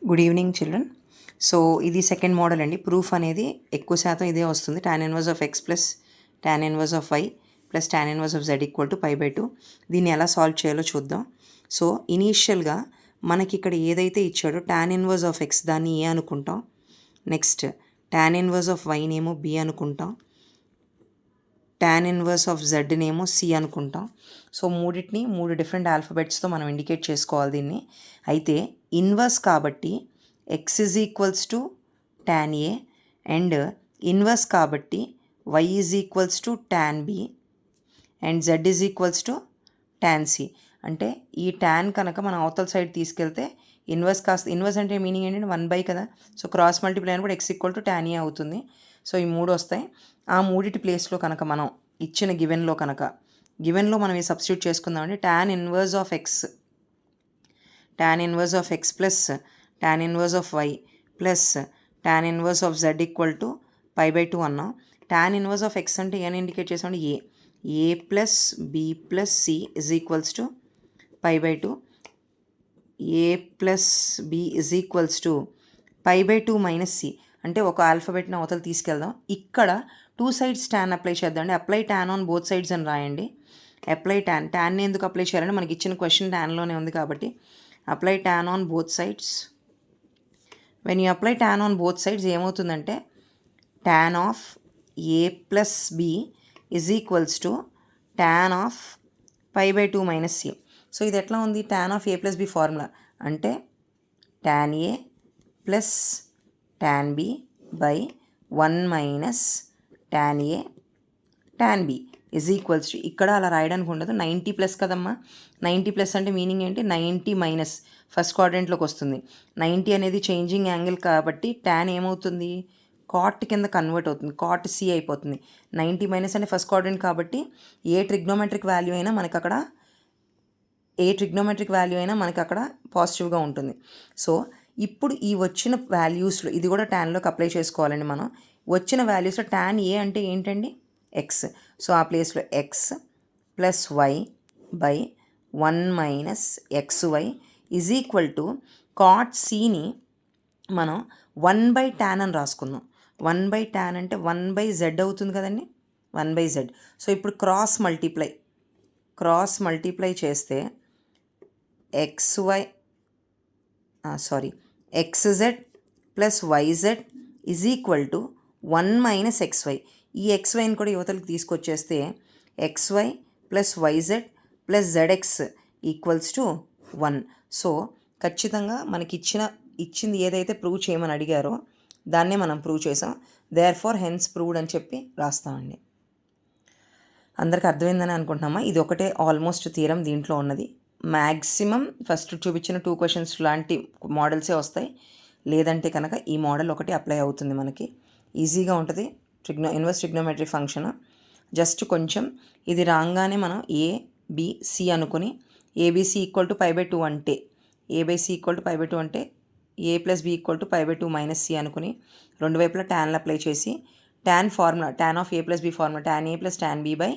Good evening children. So ఇది second model అండి. Proof అనేది ఎక్కువ శాతం ఇదే వస్తుంది. tan inverse of x plus tan inverse of y plus tan inverse of z equal to π/2. దీన్ని ఎలా సాల్వ్ చేయాలో చూద్దాం. సో ఇనీషియల్గా మనకి ఇక్కడ ఏదైతే ఇచ్చాడో tan ఇన్వర్స్ ఆఫ్ ఎక్స్ దాన్ని ఏ అనుకుంటాం. నెక్స్ట్ tan ఇన్వర్స్ ఆఫ్ వైనేమో బి అనుకుంటాం. tan ఇన్వర్స్ ఆఫ్ జెడ్నేమో సి అనుకుంటాం. సో మూడింటిని మూడు డిఫరెంట్ ఆల్ఫబెట్స్తో మనం ఇండికేట్ చేసుకోవాలి దీన్ని. అయితే ఇన్వర్స్ కాబట్టి x is equals to tan a and inverse కాబట్టి y is equals to tan b and z is equals to tan c. అంటే ఈ tan కనుక మనం అవతల సైడ్ తీసుకెళ్తే ఇన్వర్స్ కాస్త ఇన్వర్స్ అంటే మీనింగ్ ఏంటంటే 1/, కదా. సో క్రాస్ మల్టిప్లై అని కూడా ఎక్స్ ఈక్వల్ టు tan ఏ అవుతుంది. సో ఈ మూడు వస్తాయి. ఆ మూడిటి ప్లేస్లో కనుక మనం ఇచ్చిన గివెన్లో మనం ఈ సబ్స్టిట్యూట్ చేసుకుందామంటే tan inverse of x plus tan inverse of y plus tan inverse of z equal to π/2 అన్నాం. tan ఇన్వర్స్ ఆఫ్ ఎక్స్ అంటే ఏమైనా ఇండికేట్ చేసామంటే a plus b plus c is equals to π/2. A plus b is equals to π/2 minus c. అంటే ఒక ఆల్ఫబెట్ని అవతల తీసుకెళ్దాం. ఇక్కడ టూ సైడ్స్ tan అప్లై చేద్దామండి. Apply tan on both sides అని రాయండి. అప్లై tan ఎందుకు అప్లై చేయాలంటే మనకి ఇచ్చిన క్వశ్చన్ tanలోనే ఉంది కాబట్టి apply tan on both sides. When you apply tan on both sides ఏమవుతుందంటే tan of a plus b is equals to tan of π/2 minus c. So ఇది ఎట్లా ఉంది? tan of a plus b formula అంటే tan a plus tan b by 1 minus tan a tan b is equals to, ఇక్కడ అలా రాయడానికి ఉండదు, 90 plus కదమ్మా. 90 plus అంటే మీనింగ్ ఏంటి? 90 మైనస్ ఫస్ట్ క్వాడ్రంట్లోకి వస్తుంది. 90 అనేది చేంజింగ్ యాంగిల్ కాబట్టి tan ఏమవుతుంది? కాట్ కింద కన్వర్ట్ అవుతుంది, కాట్ సి అయిపోతుంది. 90 మైనస్ అంటే ఫస్ట్ క్వాడ్రంట్ కాబట్టి ఏ ట్రిగ్నోమెట్రిక్ వాల్యూ అయినా మనకి అక్కడ పాజిటివ్గా ఉంటుంది. సో ఇప్పుడు ఈ వచ్చిన వాల్యూస్లో ఇది కూడా tanలోకి అప్లై చేసుకోవాలండి మనం. వచ్చిన వాల్యూస్లో tan ఏ అంటే ఏంటండి? ఎక్స్. సో ఆ ప్లేస్లో x plus y by 1 minus XY is equal to cot సిని మనం 1/tan అని రాసుకుందాం. 1/tan అంటే 1/z అవుతుంది కదండి, 1/z. సో ఇప్పుడు క్రాస్ మల్టిప్లై చేస్తే XZ plus YZ is equal to 1 minus XY. ఈ XYని కూడా యువతలకు తీసుకొచ్చేస్తే XY plus YZ plus ZX equals to 1. So ఖచ్చితంగా మనకి ఇచ్చింది ఏదైతే ప్రూవ్ చేయమని అడిగారో దాన్నే మనం ప్రూవ్ చేసాం. దేర్ ఫార్ హెన్స్ ప్రూవ్డ్ అని చెప్పి రాస్తామండి. అందరికి అర్థమైందని అనుకుంటున్నామా? ఇది ఒకటే ఆల్మోస్ట్ థియరం దీంట్లో ఉన్నది. మ్యాక్సిమం ఫస్ట్ చూపించిన 2 క్వశ్చన్స్ లాంటి మోడల్సే వస్తాయి. లేదంటే కనుక ఈ మోడల్ ఒకటి అప్లై అవుతుంది మనకి. ఈజీగా ఉంటుంది. Inverse trigonometry function. జస్ట్ కొంచెం ఇది రాగానే మనం ABC అనుకుని ABC ఈక్వల్ టు π/2 అంటే a plus b equal to π/2 minus c అనుకుని రెండు వైపులా ట్యాన్లు అప్లై చేసి tan of a plus b formula tan a plus tan b by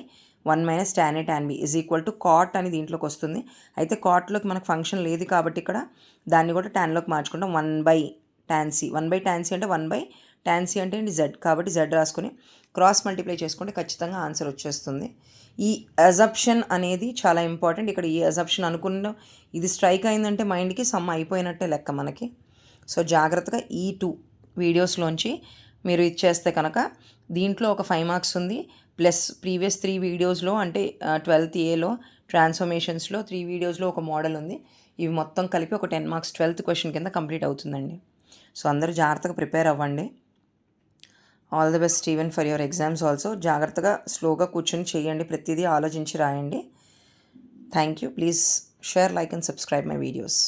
1 minus tan a tan b is equal to cot అని దీంట్లోకి వస్తుంది. అయితే కాట్లోకి మనకు ఫంక్షన్ లేదు కాబట్టి ఇక్కడ దాన్ని కూడా tanలోకి మార్చుకుంటాం. 1/tan సి అంటే 1/tan సి అంటే జెడ్ కాబట్టి జెడ్ రాసుకుని క్రాస్ మల్టిప్లై చేసుకుంటే ఖచ్చితంగా ఆన్సర్ వచ్చేస్తుంది. ఈ అజప్షన్ అనేది చాలా ఇంపార్టెంట్. ఇక్కడ ఈ అజప్షన్ అనుకున్న ఇది స్ట్రైక్ అయిందంటే మైండ్కి సమ్ అయిపోయినట్టే లెక్క మనకి. సో జాగ్రత్తగా ఈ 2 వీడియోస్లోంచి మీరు ఇచ్చేస్తే కనుక దీంట్లో ఒక 5 మార్క్స్ ఉంది. ప్లస్ ప్రీవియస్ 3 వీడియోస్లో అంటే 12th ఏలో ట్రాన్స్ఫర్మేషన్స్లో 3 వీడియోస్లో ఒక మోడల్ ఉంది. ఇవి మొత్తం కలిపి ఒక 10 మార్క్స్ 12th క్వశ్చన్ కింద కంప్లీట్ అవుతుందండి. సో అందరూ జాగ్రత్తగా ప్రిపేర్ అవ్వండి. All the best even for your exams also. జాగ్రత్తగా స్లోగా కూర్చొని చేయండి, ప్రతిదీ ఆలోచించి రాయండి. Thank you. Please share, like and subscribe my videos.